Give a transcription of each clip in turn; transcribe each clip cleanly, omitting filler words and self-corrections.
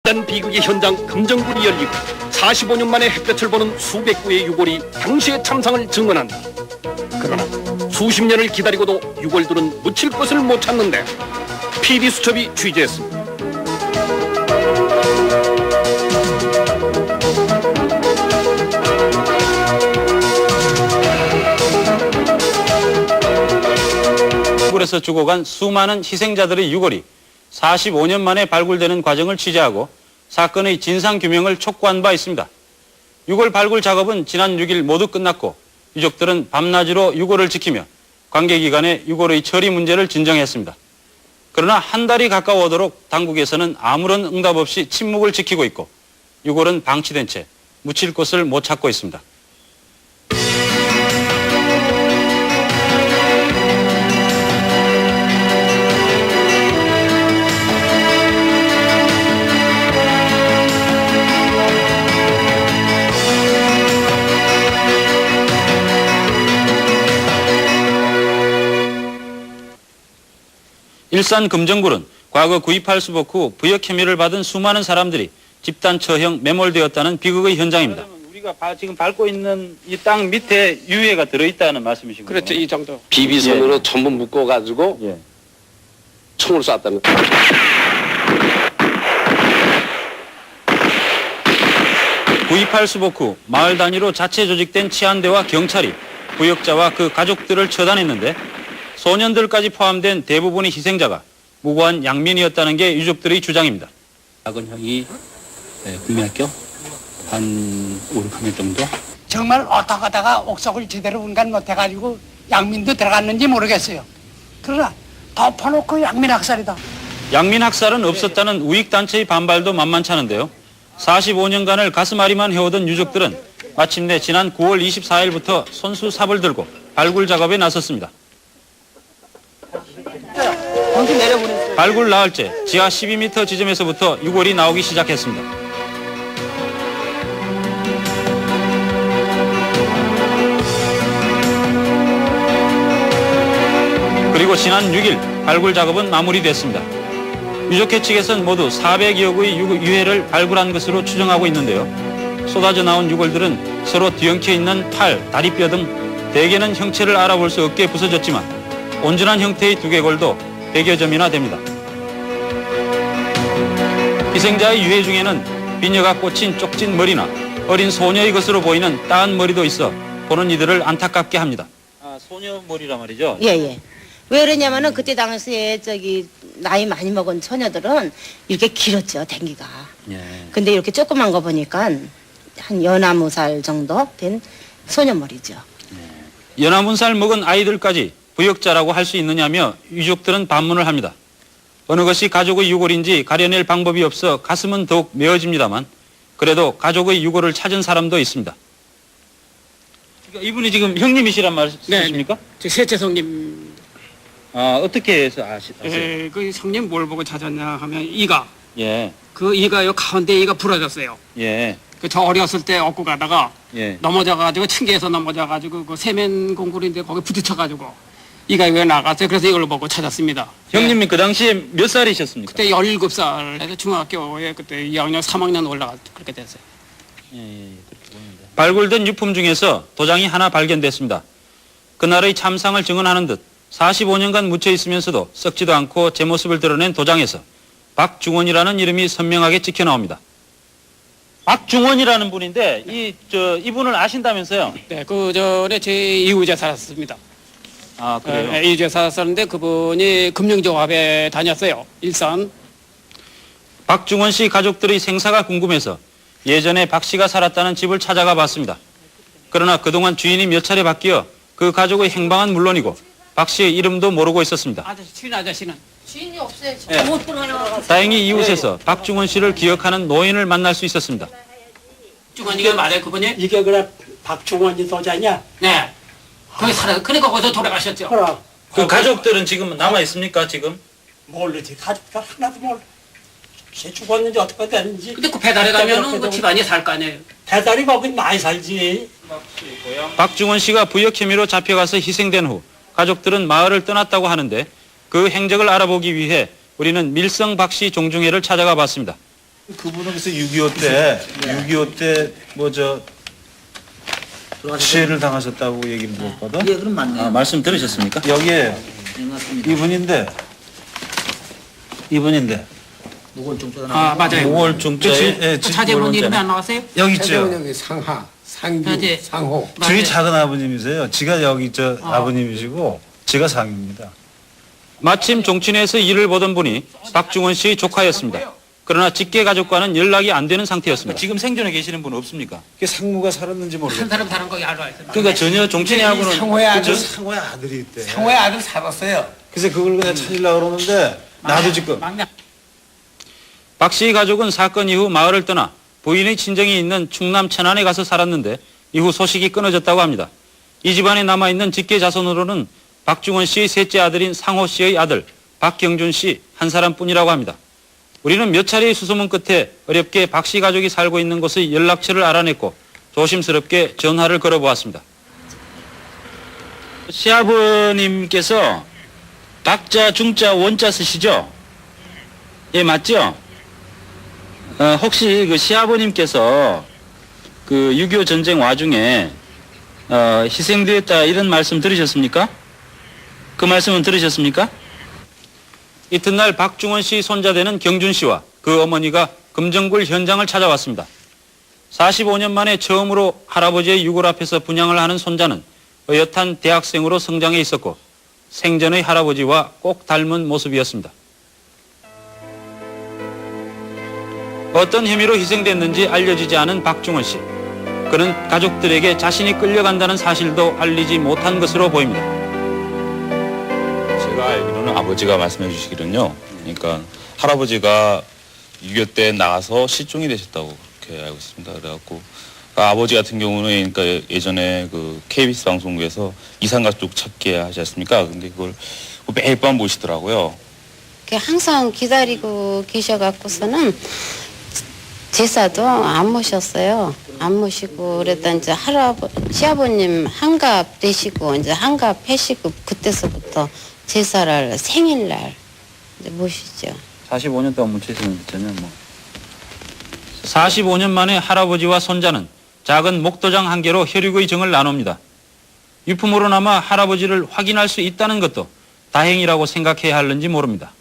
단 비극의 현장 금정굴이 열리고 45년 만에 햇볕을 보는 수백 구의 유골이 당시의 참상을 증언한다. 그러나 수십 년을 기다리고도 유골들은 묻힐 것을 못 찾는데 PD수첩이 취재했습니다. 에서 죽어간 수많은 희생자들의 유골이 45년 만에 발굴되는 과정을 취재하고 사건의 진상규명을 촉구한 바 있습니다. 유골 발굴 작업은 지난 6일 모두 끝났고 유족들은 밤낮으로 유골을 지키며 관계기관에 유골의 처리 문제를 진정했습니다. 그러나 한 달이 가까워오도록 당국에서는 아무런 응답 없이 침묵을 지키고 있고 유골은 방치된 채 묻힐 곳을 못 찾고 있습니다. 일산 금정굴은 과거 구입할 수복 후 부역 혐의를 받은 수많은 사람들이 집단 처형 매몰되었다는 비극의 현장입니다. 우리가 지금 밟고 있는 이 땅 밑에 유해가 들어있다는 말씀이신 거죠? 그렇죠, 이 정도. 비비선으로 전부 묶어가지고 총을 쐈다는. 구입할 수복 후 마을 단위로 자체 조직된 치안대와 경찰이 부역자와 그 가족들을 처단했는데 소년들까지 포함된 대부분의 희생자가 무고한 양민이었다는 게 유족들의 주장입니다. 작은 형이 국민학교 한 5, 6학년 정도. 정말 어떻게 하다가 옥석을 제대로 운간 못해가지고 양민도 들어갔는지 모르겠어요. 그러나 덮어놓고 양민 학살이다. 양민 학살은 없었다는 우익단체의 반발도 만만찮은데요. 45년간을 가슴앓이만 해오던 유족들은 마침내 지난 9월 24일부터 손수 삽을 들고 발굴 작업에 나섰습니다. 발굴 나흘째 지하 12m 지점에서부터 유골이 나오기 시작했습니다. 그리고 지난 6일 발굴 작업은 마무리됐습니다. 유족회 측에서는 모두 400여 구의 유해를 발굴한 것으로 추정하고 있는데요. 쏟아져 나온 유골들은 서로 뒤엉켜 있는 팔, 다리뼈 등 대개는 형체를 알아볼 수 없게 부서졌지만 온전한 형태의 두개골도 100여 점이나 됩니다. 희생자의 유해 중에는 비녀가 꽂힌 쪽진 머리나 어린 소녀의 것으로 보이는 따은 머리도 있어 보는 이들을 안타깝게 합니다. 아, 소녀 머리란 말이죠? 예. 왜 그러냐면은 그때 당시에 나이 많이 먹은 처녀들은 이렇게 길었죠, 댕기가. 예. 근데 이렇게 조그만 거 보니까 한 연하무 살 정도 된 소녀 머리죠. 연하문살 먹은 아이들까지 부역자라고 할 수 있느냐며 유족들은 반문을 합니다. 어느 것이 가족의 유골인지 가려낼 방법이 없어 가슴은 더욱 메어집니다만 그래도 가족의 유골을 찾은 사람도 있습니다. 이분이 지금 형님이시란 말씀이십니까? 저 셋째 성님. 아, 어떻게 해서 아세요? 그 성님 뭘 보고 찾았냐 하면 이가. 예. 그 이가요 가운데 이가 부러졌어요. 예. 그 저 어렸을 때 업고 가다가 예. 넘어져가지고 층계에서 넘어져가지고 그 세면 공굴인데 거기 부딪혀가지고 이가 왜 나갔어요? 그래서 이걸 보고 찾았습니다. 형님이 그 당시에 몇 살이셨습니까? 그때 17살 해서 중학교에 그때 2학년 3학년 올라가 그렇게 됐어요. 예, 그렇게 보이는데. 발굴된 유품 중에서 도장이 하나 발견됐습니다. 그날의 참상을 증언하는 듯 45년간 묻혀 있으면서도 썩지도 않고 제 모습을 드러낸 도장에서 박중원이라는 이름이 선명하게 찍혀 나옵니다. 박중원이라는 분인데 이분을 아신다면서요? 네, 그 전에 제 이웃에 살았습니다. 아, 그래요? 네, 이웃에 살았었는데 그분이 금융조합에 다녔어요. 일산. 박중원 씨 가족들의 생사가 궁금해서 예전에 박 씨가 살았다는 집을 찾아가 봤습니다. 그러나 그동안 주인이 몇 차례 바뀌어 그 가족의 행방은 물론이고 박 씨의 이름도 모르고 있었습니다. 아저씨, 주인 아저씨는? 주인이 없어요. 네. 못 들어가요. 다행히 이웃에서 박중원 씨를 기억하는 노인을 만날 수 있었습니다. 중원이가 말해 그분이? 이게 그래 박중원이 도자냐? 네. 거기 그러니까 거기서 돌아가셨죠. 그럼 그 가족들은 지금 남아 있습니까 지금? 모르지 가족들 하나도 몰라. 걔 죽었는지 어떻게 됐는지. 근데 그 배달에 가면은 그 집안이 살 거 아니에요. 배달이 거기 많이 살지. 박중원 씨가 부역 혐의로 잡혀가서 희생된 후 가족들은 마을을 떠났다고 하는데 그 행적을 알아보기 위해 우리는 밀성 박 씨 종중회를 찾아가 봤습니다. 그분은 그래서 6.25 때 뭐 시해를 당하셨다고 얘기를 들었거든. 예, 그럼 맞네요. 아, 말씀 들으셨습니까? 여기에 네, 맞습니다. 이분인데 무건중조가 아, 맞아요. 5월 중자에 예, 자제분 이름이 안 나왔어요? 여기 있죠. 상하, 상규, 맞아요. 상호. 저희 작은 아버님이세요. 지가 여기 아버님이시고 제가 상입니다. 마침 종친회에서 일을 보던 분이 박중원 씨의 조카였습니다. 그러나 직계 가족과는 연락이 안 되는 상태였습니다. 지금 생존에 계시는 분 없습니까? 그게 상무가 살았는지 한 모르겠어요. 사람 다른 거 알아요. 그러니까 전혀 종친회하고는 상호의 아들, 상호의 아들이 있대. 상호의 아들 살았어요. 그래서 그걸 그냥 찾으려고 그러는데 나도 지금 막내. 박 씨의 가족은 사건 이후 마을을 떠나 부인의 친정이 있는 충남 천안에 가서 살았는데 이후 소식이 끊어졌다고 합니다. 이 집안에 남아있는 직계 자손으로는 박중원 씨의 셋째 아들인 상호 씨의 아들 박경준 씨 한 사람뿐이라고 합니다. 우리는 몇 차례의 수소문 끝에 어렵게 박 씨 가족이 살고 있는 곳의 연락처를 알아냈고 조심스럽게 전화를 걸어보았습니다. 시아버님께서 박자, 중자, 원자 쓰시죠? 예, 맞죠? 혹시 그 시아버님께서 그 6.25 전쟁 와중에 희생되었다 이런 말씀 들으셨습니까? 그 말씀은 들으셨습니까? 이튿날 박중원 씨 손자되는 경준 씨와 그 어머니가 금정굴 현장을 찾아왔습니다. 45년 만에 처음으로 할아버지의 유골 앞에서 분향을 하는 손자는 어엿한 대학생으로 성장해 있었고 생전의 할아버지와 꼭 닮은 모습이었습니다. 어떤 혐의로 희생됐는지 알려지지 않은 박중원 씨. 그는 가족들에게 자신이 끌려간다는 사실도 알리지 못한 것으로 보입니다. 제가 알기로는 아버지가 말씀해 주시기는요. 그러니까 할아버지가 6.25 때 나가서 실종이 되셨다고 그렇게 알고 있습니다. 그래갖고 아버지 같은 경우는 그러니까 예전에 그 KBS 방송국에서 이산가족 찾기 하지 않습니까? 근데 그걸 매일 밤 보시더라고요. 항상 기다리고 계셔갖고서는 제사도 안 모셨어요. 안 모시고 그랬다 이제 시아버님 한갑 되시고 이제 한갑 해시고 그때서부터 제사를 생일날 이제 모시죠. 45년 동안 묻혀있으면 전혀 뭐. 45년 만에 할아버지와 손자는 작은 목도장 한 개로 혈육의 정을 나눕니다. 유품으로나마 할아버지를 확인할 수 있다는 것도 다행이라고 생각해야 하는지 모릅니다.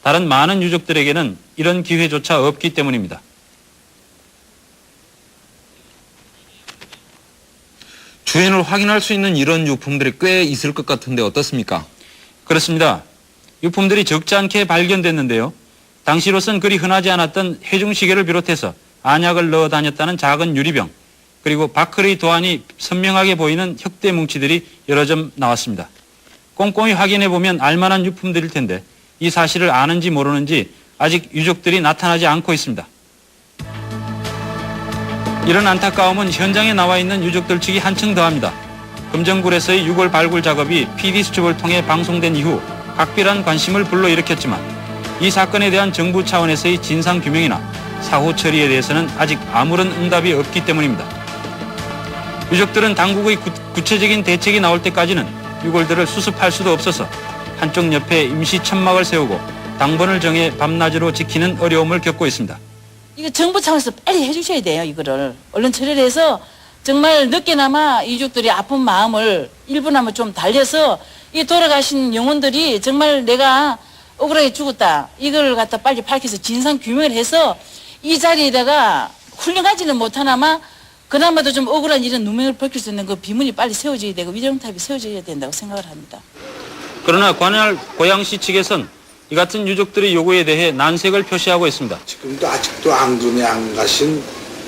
다른 많은 유족들에게는 이런 기회조차 없기 때문입니다. 주인을 확인할 수 있는 이런 유품들이 꽤 있을 것 같은데 어떻습니까? 그렇습니다. 유품들이 적지 않게 발견됐는데요. 당시로선 그리 흔하지 않았던 해중시계를 비롯해서 안약을 넣어 다녔다는 작은 유리병, 그리고 바클의 도안이 선명하게 보이는 혁대 뭉치들이 여러 점 나왔습니다. 꼼꼼히 확인해보면 알만한 유품들일 텐데 이 사실을 아는지 모르는지 아직 유족들이 나타나지 않고 있습니다. 이런 안타까움은 현장에 나와 있는 유족들 측이 한층 더합니다. 금정굴에서의 유골 발굴 작업이 PD수첩을 통해 방송된 이후 각별한 관심을 불러일으켰지만 이 사건에 대한 정부 차원에서의 진상규명이나 사후 처리에 대해서는 아직 아무런 응답이 없기 때문입니다. 유족들은 당국의 구체적인 대책이 나올 때까지는 유골들을 수습할 수도 없어서 한쪽 옆에 임시 천막을 세우고 당번을 정해 밤낮으로 지키는 어려움을 겪고 있습니다. 이거 정부 차원에서 빨리 해주셔야 돼요. 이거를 얼른 처리를 해서 정말 늦게나마 유족들이 아픈 마음을 일부나마 좀 달래서 이 돌아가신 영혼들이 정말 내가 억울하게 죽었다 이걸 갖다 빨리 밝혀서 진상 규명을 해서 이 자리에다가 훌륭하지는 못하나마 그나마도 좀 억울한 이런 누명을 벗길 수 있는 그 비문이 빨리 세워져야 되고 위정탑이 세워져야 된다고 생각을 합니다. 그러나 관할 고양시 측에선 이 같은 유족들의 요구에 대해 난색을 표시하고 있습니다. 지금도 아직도 앙금에 안 가신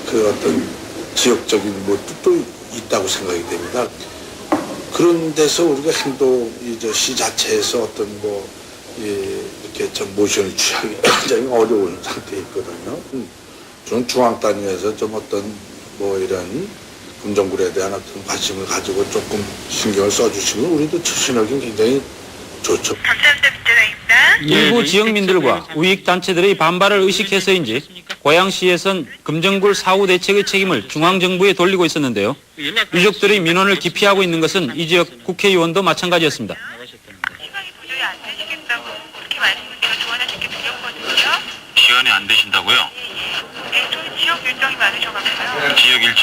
그 어떤 지역적인 뜻도 있다고 생각이 됩니다. 그런 데서 우리가 시 자체에서 어떤 이렇게 좀 모션을 취하기 굉장히 어려운 상태에 있거든요. 저는 중앙 단위에서 좀 어떤 이런 금정굴에 대한 어떤 관심을 가지고 조금 신경을 써주시면 우리도 추진하기 굉장히 좋죠. 일부 지역민들과 우익단체들의 반발을 의식해서인지 고양시에선 금정굴 사후 대책의 책임을 중앙정부에 돌리고 있었는데요. 유족들의 민원을 기피하고 있는 것은 이 지역 국회의원도 마찬가지였습니다. 시간이 안 되신다고요?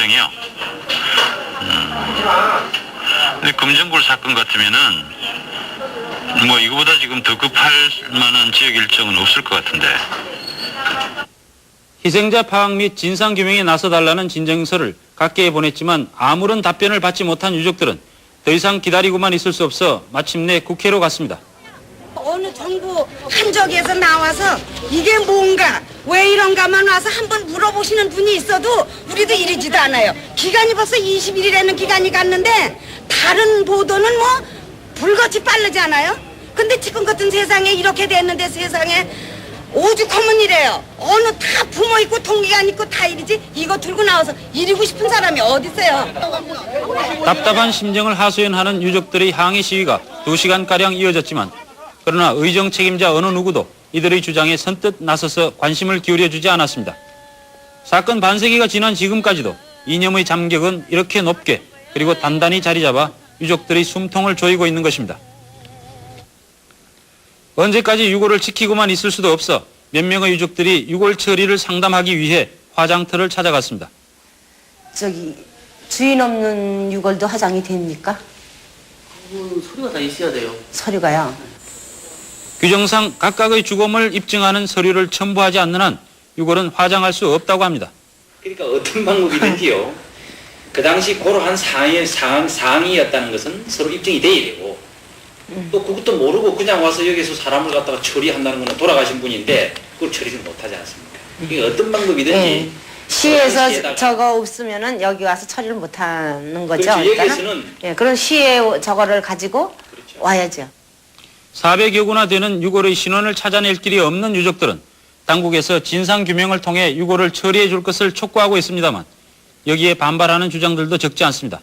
과정이요. 근데 금정굴 사건 같으면은 뭐 이거보다 지금 더 급할 만한 지역 일정은 없을 것 같은데. 희생자 파악 및 진상 규명에 나서달라는 진정서를 각계에 보냈지만 아무런 답변을 받지 못한 유족들은 더 이상 기다리고만 있을 수 없어 마침내 국회로 갔습니다. 어느 정부 한적에서 나와서 이게 뭔가 왜 이런가만 와서 한번 물어보시는 분이 있어도 우리도 이러지도 않아요. 기간이 벌써 20일이라는 기간이 갔는데 다른 보도는 뭐 불같이 빠르잖아요. 근데 지금 같은 세상에 이렇게 됐는데 세상에 오죽하면 이래요. 어느 다 부모 있고 동기간 있고 다 이러지 이거 들고 나와서 이러고 싶은 사람이 어디 있어요. 답답한 심정을 하소연하는 유족들의 항의 시위가 2시간가량 이어졌지만 그러나 의정 책임자 어느 누구도 이들의 주장에 선뜻 나서서 관심을 기울여주지 않았습니다. 사건 반세기가 지난 지금까지도 이념의 잠격은 이렇게 높게 그리고 단단히 자리 잡아 유족들의 숨통을 조이고 있는 것입니다. 언제까지 유골을 지키고만 있을 수도 없어 몇 명의 유족들이 유골 처리를 상담하기 위해 화장터를 찾아갔습니다. 저기 주인 없는 유골도 화장이 됩니까? 서류가 다 있어야 돼요. 서류가요? 규정상 각각의 죽음을 입증하는 서류를 첨부하지 않는 한 유골은 화장할 수 없다고 합니다. 그러니까 어떤 방법이든지요. 그 당시 고려한 사항이었다는 것은 서로 입증이 돼야 되고 또 그것도 모르고 그냥 와서 여기서 사람을 갖다가 처리한다는 것은 돌아가신 분인데 그걸 처리를 못하지 않습니까? 이게 어떤 방법이든지 시에서 저거 없으면은 여기 와서 처리를 못하는 거죠. 그렇죠. 그러니까는? 여기에서는 그런 시에 저거를 가지고 그렇죠. 와야죠. 400여 구나 되는 유골의 신원을 찾아낼 길이 없는 유족들은 당국에서 진상규명을 통해 유골을 처리해 줄 것을 촉구하고 있습니다만 여기에 반발하는 주장들도 적지 않습니다.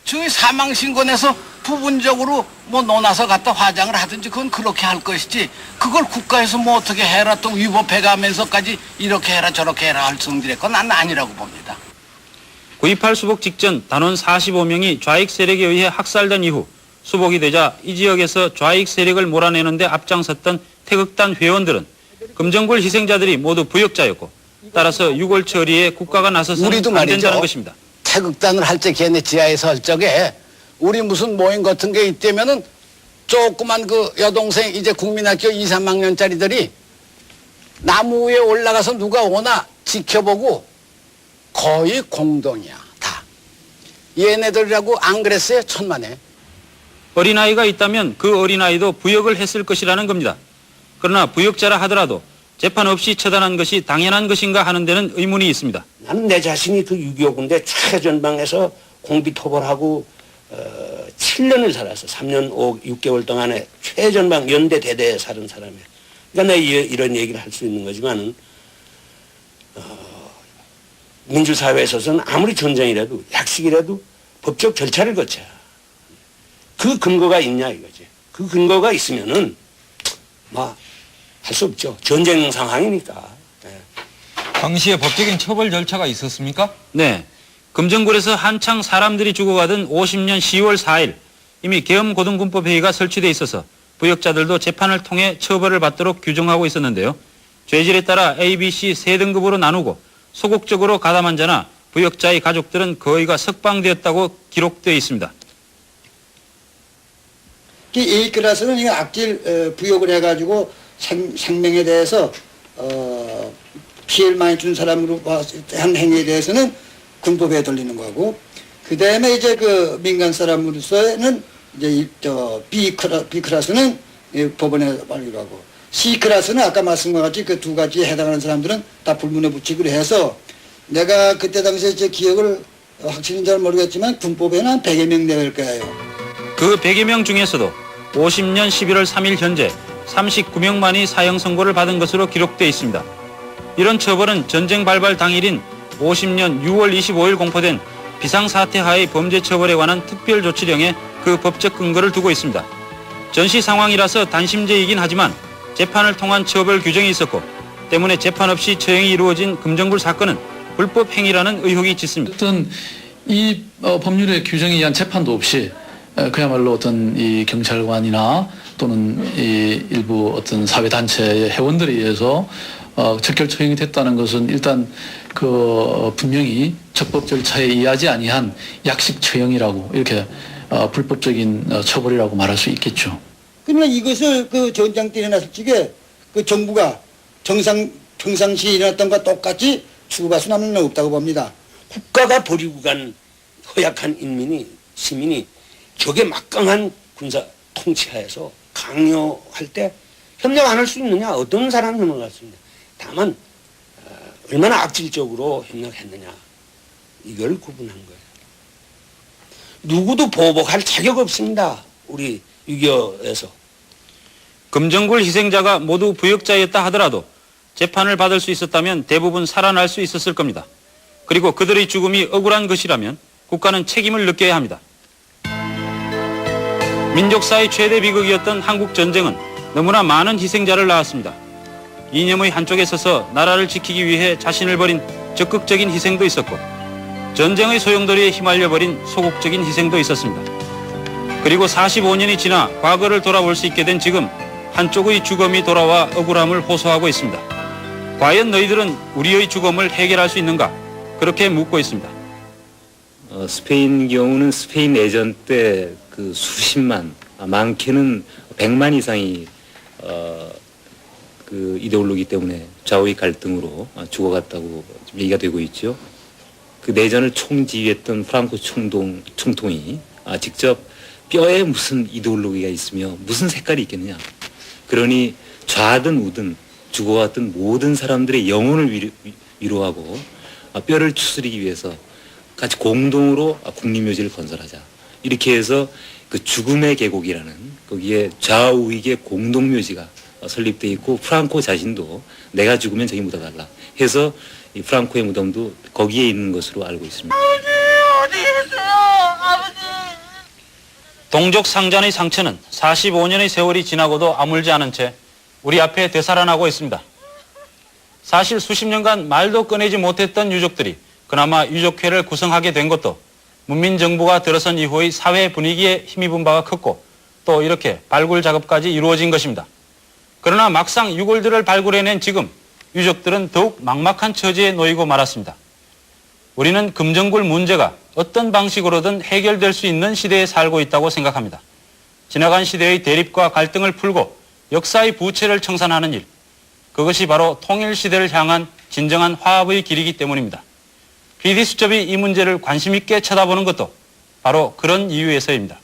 저희 사망신고내서 부분적으로 뭐 논아서 갖다 화장을 하든지 그건 그렇게 할 것이지 그걸 국가에서 뭐 어떻게 해라 또 위법해가면서까지 이렇게 해라 저렇게 해라 할 성질의 건 난 아니라고 봅니다. 9.28 수복 직전 단원 45명이 좌익 세력에 의해 학살된 이후 수복이 되자 이 지역에서 좌익 세력을 몰아내는 데 앞장섰던 태극단 회원들은 금정굴 희생자들이 모두 부역자였고 따라서 유골 처리에 국가가 나서서는 안 된다는 것입니다. 태극단을 할 때 걔네 지하에서 할 적에 우리 무슨 모임 같은 게 있다면은 조그만 그 여동생 이제 국민학교 2, 3학년짜리들이 나무 위에 올라가서 누가 오나 지켜보고 거의 공동이야 다. 얘네들이라고 안 그랬어요 천만에. 어린아이가 있다면 그 어린아이도 부역을 했을 것이라는 겁니다. 그러나 부역자라 하더라도 재판 없이 처단한 것이 당연한 것인가 하는 데는 의문이 있습니다. 나는 내 자신이 그 6.25 군대 최전방에서 공비토벌하고 7년을 살았어. 3년 6개월 동안에 최전방 연대 대대에 사는 사람이야. 그러니까 내가 이런 얘기를 할 수 있는 거지만은 민주사회에 있어서는 아무리 전쟁이라도 약식이라도 법적 절차를 거쳐. 그 근거가 있냐 이거지. 그 근거가 있으면은 뭐 할 수 없죠. 전쟁 상황이니까. 네. 당시에 법적인 처벌 절차가 있었습니까? 네. 금정굴에서 한창 사람들이 죽어가던 50년 10월 4일 이미 계엄고등군법회의가 설치돼 있어서 부역자들도 재판을 통해 처벌을 받도록 규정하고 있었는데요. 죄질에 따라 A, B, C 3등급으로 나누고 소극적으로 가담한 자나 부역자의 가족들은 거의가 석방되었다고 기록되어 있습니다. A 클래스는 이 악질 부역을 해가지고 생명에 대해서 피해를 많이 준 사람으로 한 행위에 대해서는 군법에 돌리는 거고, 그 다음에 이제 그 민간 사람으로서는 이제 B 클래스는 법원에 발휘를 하고, C 클래스는 아까 말씀과 같이 그 두 가지에 해당하는 사람들은 다 불문에 붙이기로 해서 내가 그때 당시에 제 기억을 확실히 잘 모르겠지만 군법에는 한 100여 명 될 거예요. 그 100여 명 중에서도 50년 11월 3일 현재 39명만이 사형 선고를 받은 것으로 기록되어 있습니다. 이런 처벌은 전쟁 발발 당일인 50년 6월 25일 공포된 비상사태 하의 범죄 처벌에 관한 특별조치령에 그 법적 근거를 두고 있습니다. 전시 상황이라서 단심제이긴 하지만 재판을 통한 처벌 규정이 있었고 때문에 재판 없이 처형이 이루어진 금정굴 사건은 불법 행위라는 의혹이 짙습니다. 어떤 이 법률의 규정에 의한 재판도 없이 그야말로 어떤 이 경찰관이나 또는 이 일부 어떤 사회단체의 회원들에 의해서 적결 처형이 됐다는 것은 일단 그 분명히 적법 절차에 의하지 아니한 약식 처형이라고 이렇게 불법적인 처벌이라고 말할 수 있겠죠. 그러면 이것을 그 전장 때 일어났을 적에 그 정부가 평상시에 일어났던 것과 똑같이 추구할 수는 남는 없다고 봅니다. 국가가 버리고 간 허약한 시민이 적의 막강한 군사 통치하에서 강요할 때 협력 안 할 수 있느냐? 어떤 사람이 협력할 수 있느냐? 다만 얼마나 악질적으로 협력했느냐? 이걸 구분한 거예요. 누구도 보복할 자격 없습니다. 우리 6.25에서. 금정굴 희생자가 모두 부역자였다 하더라도 재판을 받을 수 있었다면 대부분 살아날 수 있었을 겁니다. 그리고 그들의 죽음이 억울한 것이라면 국가는 책임을 느껴야 합니다. 민족사의 최대 비극이었던 한국전쟁은 너무나 많은 희생자를 낳았습니다. 이념의 한쪽에 서서 나라를 지키기 위해 자신을 버린 적극적인 희생도 있었고 전쟁의 소용돌이에 휘말려버린 소극적인 희생도 있었습니다. 그리고 45년이 지나 과거를 돌아볼 수 있게 된 지금 한쪽의 죽음이 돌아와 억울함을 호소하고 있습니다. 과연 너희들은 우리의 죽음을 해결할 수 있는가? 그렇게 묻고 있습니다. 스페인 경우는 스페인 내전 때 그 수십만, 많게는 100만 이상이 그 이데올로기 때문에 좌우의 갈등으로 죽어갔다고 얘기가 되고 있죠. 그 내전을 총지휘했던 프랑코 총통이 직접 뼈에 무슨 이데올로기가 있으며 무슨 색깔이 있겠느냐. 그러니 좌든 우든 죽어왔던 모든 사람들의 영혼을 위로하고 뼈를 추스리기 위해서 같이 공동으로 국립묘지를 건설하자. 이렇게 해서 그 죽음의 계곡이라는 거기에 좌우익의 공동묘지가 설립돼 있고 프랑코 자신도 내가 죽으면 저기 묻어달라 해서 이 프랑코의 무덤도 거기에 있는 것으로 알고 있습니다. 아버지 어디 계세요? 아버지. 동족 상잔의 상처는 45년의 세월이 지나고도 아물지 않은 채 우리 앞에 되살아나고 있습니다. 사실 수십 년간 말도 꺼내지 못했던 유족들이 그나마 유족회를 구성하게 된 것도 문민정부가 들어선 이후의 사회 분위기에 힘입은 바가 컸고 또 이렇게 발굴 작업까지 이루어진 것입니다. 그러나 막상 유골들을 발굴해낸 지금 유족들은 더욱 막막한 처지에 놓이고 말았습니다. 우리는 금정굴 문제가 어떤 방식으로든 해결될 수 있는 시대에 살고 있다고 생각합니다. 지나간 시대의 대립과 갈등을 풀고 역사의 부채를 청산하는 일, 그것이 바로 통일시대를 향한 진정한 화합의 길이기 때문입니다. PD수첩이 이 문제를 관심 있게 쳐다보는 것도 바로 그런 이유에서입니다.